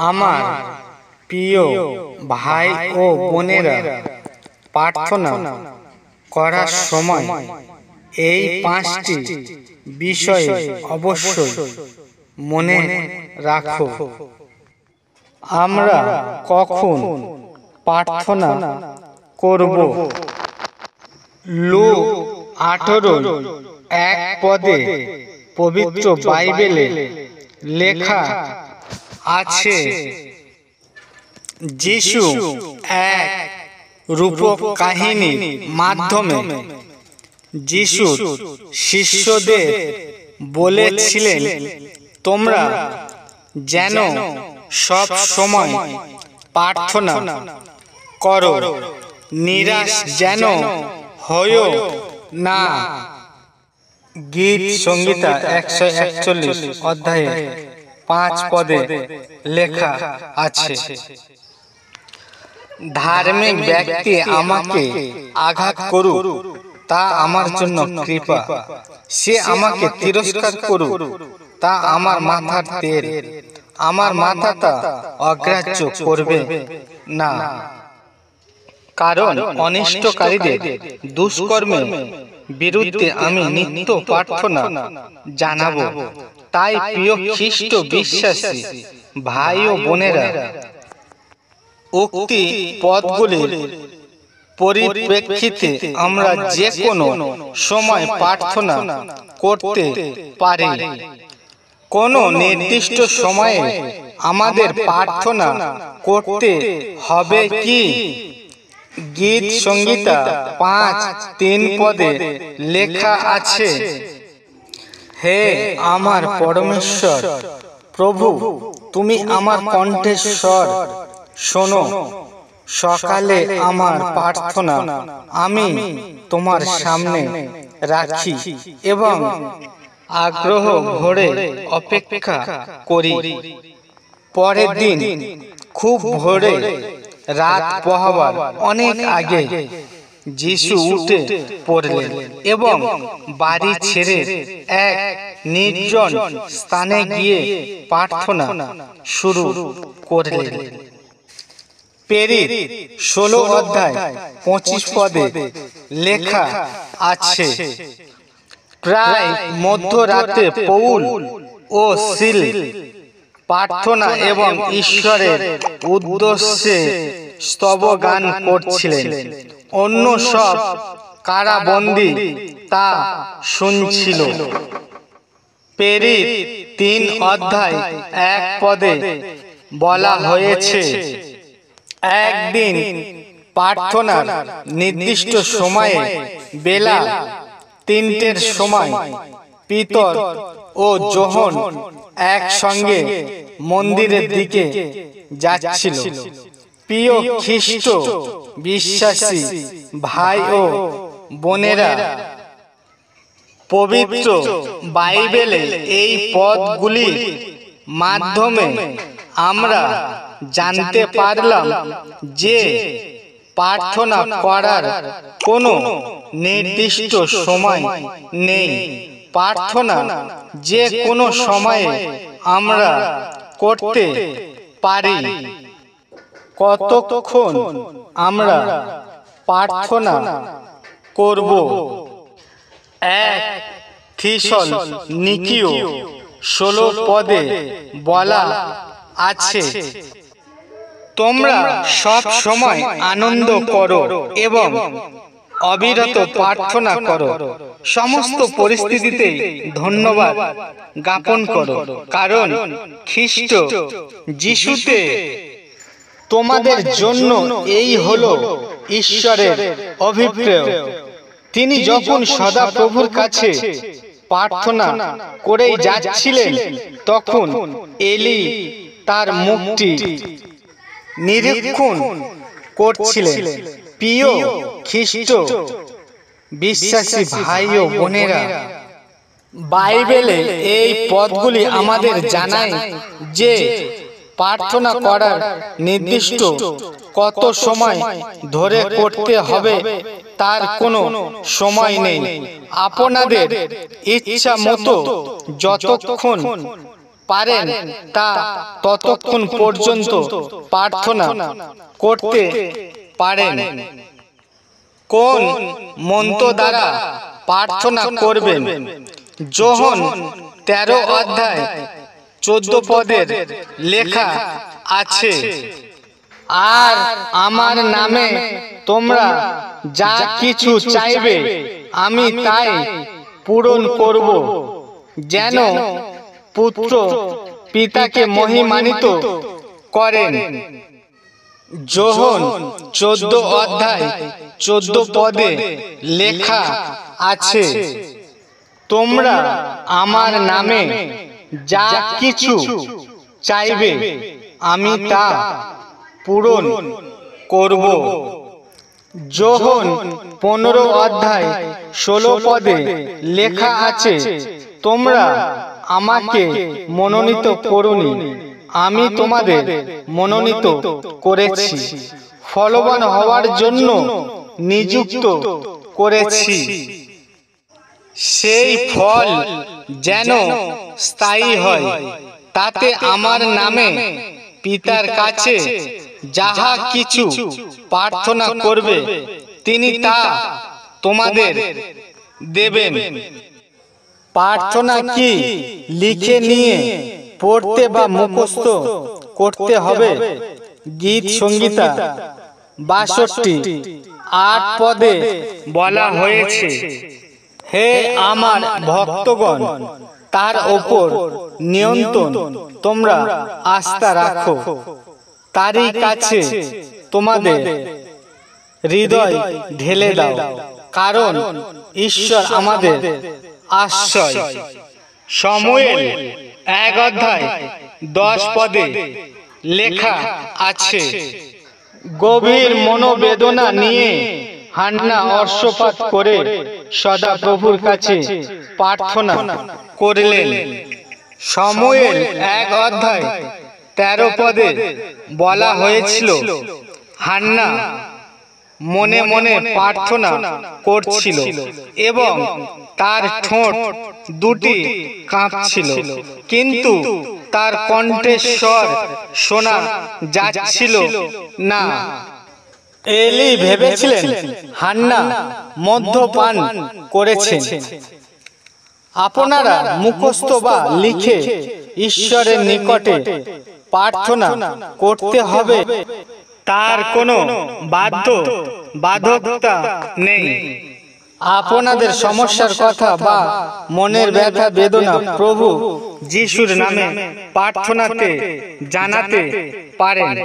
আমার প্রিয় ভাই ও বোনেরা, প্রার্থনা করার সময় এই 5টি বিষয় অবশ্যই মনে রাখো। আমরা কখন প্রার্থনা করব? লূক 18:1 পবিত্র বাইবেলে লেখা আছে, যিশু এক রূপক কাহিনীর মাধ্যমে যিশুর শিষ্যদের বলেছিলেন, তোমরা যেন সব সময় প্রার্থনা করো, নিরাশ যেন হয়ো না। গীত সংহিতা 141 অধ্যায়ে 5 পদে লেখা আছে, ধার্মিক ব্যক্তি আমাকে আঘাত করুক, তা আমার জন্য কৃপা। সে আমাকে তিরস্কার করুক, তা আমার মাথার তেল। আমার মাথা তা অগ্রাহ্য করবে না। কারণ অনিষ্টকারীদের দুষ্কর্মের বিরুদ্ধে আমি নিত্য প্রার্থনা জানাবো। তাই প্রিয় খ্রিস্ট বিশ্বাসী ভাই ও বোনেরা, উক্তি পদগুলির পরিপ্রেক্ষিতে আমরা যে কোনো সময় প্রার্থনা করতে পারি। কোনো নির্দিষ্ট সময়ে আমাদের প্রার্থনা করতে হবে কি? গীত সংহিতা 5:3 পদে লেখা আছে, হে আমার পরমেশ্বর প্রভু, তুমি আমার কণ্ঠের স্বর শোনো। সকালে আমার প্রার্থনা আমি তোমার সামনে রাখি এবং আগ্রহ ভরে অপেক্ষা করি। পরের দিন খুব ভোরে, রাত পোহাবার অনেক আগে যিশু উঠে পড়লেন এবং বাড়ি ছেড়ে এক নির্জন স্থানে গিয়ে প্রার্থনা শুরু করলেন। প্রেরিত 16 অধ্যায় 25 পদে লেখা আছে, প্রায় মধ্যরাতে পৌল ও সিল প্রার্থনা এবং ঈশ্বরের উদ্দেশ্যে স্তবগান করছিলেন। অন্য সব কারাবন্দী তা শুনছিল। প্রেরিত 3 অধ্যায় 1 পদে বলা হয়েছে, একদিন প্রার্থনার নির্দিষ্ট সময়ে বেলা 3টের সময় পিতর ও যোহন একসঙ্গে মন্দিরের দিকে যাচ্ছিল। প্রিয় খ্রিস্ট বিশ্বাসী ভাই ও বোনেরা, পবিত্র বাইবেলে এই পদগুলির মাধ্যমে আমরা জানতে পারলাম যে প্রার্থনা করার কোনো নির্দিষ্ট সময় নেই। প্রার্থনা যে কোনো সময়ে আমরা করতে পারি। কতক্ষণ আমরা প্রার্থনা করব? 1 থিসলনিকীয় 16 পদে বলা আছে, তোমরা সব সময় আনন্দ করো এবং অবিরত প্রার্থনা করো। সমস্ত পরিস্থিতিতে ধন্যবাদ জ্ঞাপন করো, কারণ খ্রিস্ট যিশুতে তোমাদের জন্য এই হলো ঈশ্বরের অভিপ্রায়। তিনি যখন সদা প্রভুর কাছে প্রার্থনা করে যাচ্ছিলেন, তখন এলি তার মুখটি নিরীক্ষণ করছিলেন। প্রিয় খ্রিস্ট বিশ্বাসী ভাই ও বোনেরা, বাইবেলে এই পদগুলি আমাদের জানায় যে প্রার্থনা করার নির্দিষ্ট কত সময় ধরে করতে হবে তার কোনো সময় নেই। আপনাদের ইচ্ছা মতো যতক্ষণ পারেন তা ততক্ষণ পর্যন্ত প্রার্থনা করতে পারেন। কোন মন্ত্র দ্বারা প্রার্থনা করবেন? যোহন 13 অধ্যায় 14 পদের লেখা আছে, আর আমার নামে তোমরা যা কিছু চাইবে আমি তাই পূরণ করব, যেন পুত্র পিতাকে মহিমান্বিত করেন। যোহন 14 অধ্যায় 14 পদে লেখা আছে, তোমরা আমার নামে যা কিছু চাইবে আমি তা পূরণ করব। যোহন 15 অধ্যায় 16 পদে লেখা আছে, তোমরা আমাকে মনোনীত করোনি, আমি তোমাদের মনোনীত করেছি, ফলবান হওয়ার জন্য নিযুক্ত করেছি। সেই ফল যেন স্থায়ী হয়, তাতে আমার নামে পিতার কাছে যাহা কিছু প্রার্থনা করবে তিনি তা তোমাদের দেবেন। প্রার্থনা কি লিখে নিয়ে পড়তে বা মুখস্থ করতে হবে? গীত সংহিতা 62:8 পদে বলা হয়েছে, হে আমার ভক্তগণ, তার ওপর নিয়ন্ত্রণ তোমরা আস্থা রাখো, তারই কাছে তোমাদের হৃদয় ঢেলে দাও, কারণ ঈশ্বর আমাদের আশ্রয়। শমূয়েল 1 অধ্যায় 10 পদে লেখা আছে, গভীর মনোবেদনা নিয়ে হান্না অর্শপাত করে সদা প্রভুর কাছে প্রার্থনা করলেন। শমূয়েল 1 অধ্যায় 13 পদে বলা হয়েছিল, হান্না মনে মনে প্রার্থনা করছিল এবং তার ঠোঁট দুটি কাঁপছিল, কিন্তু তার কণ্ঠস্বর শোনা যাচ্ছিল না। এলি ভেবেছিলেন হান্না মদ্যপান করেছেন। আপনারা মুখস্থ বা লিখে ঈশ্বরের নিকটে প্রার্থনা করতে হবে, তার কোনো বাধ্যবাধকতা নেই। আপনাদের সমস্যার কথা বা মনের ব্যথা বেদনা প্রভু যিশুর নামে প্রার্থনাতে জানাতে পারেন।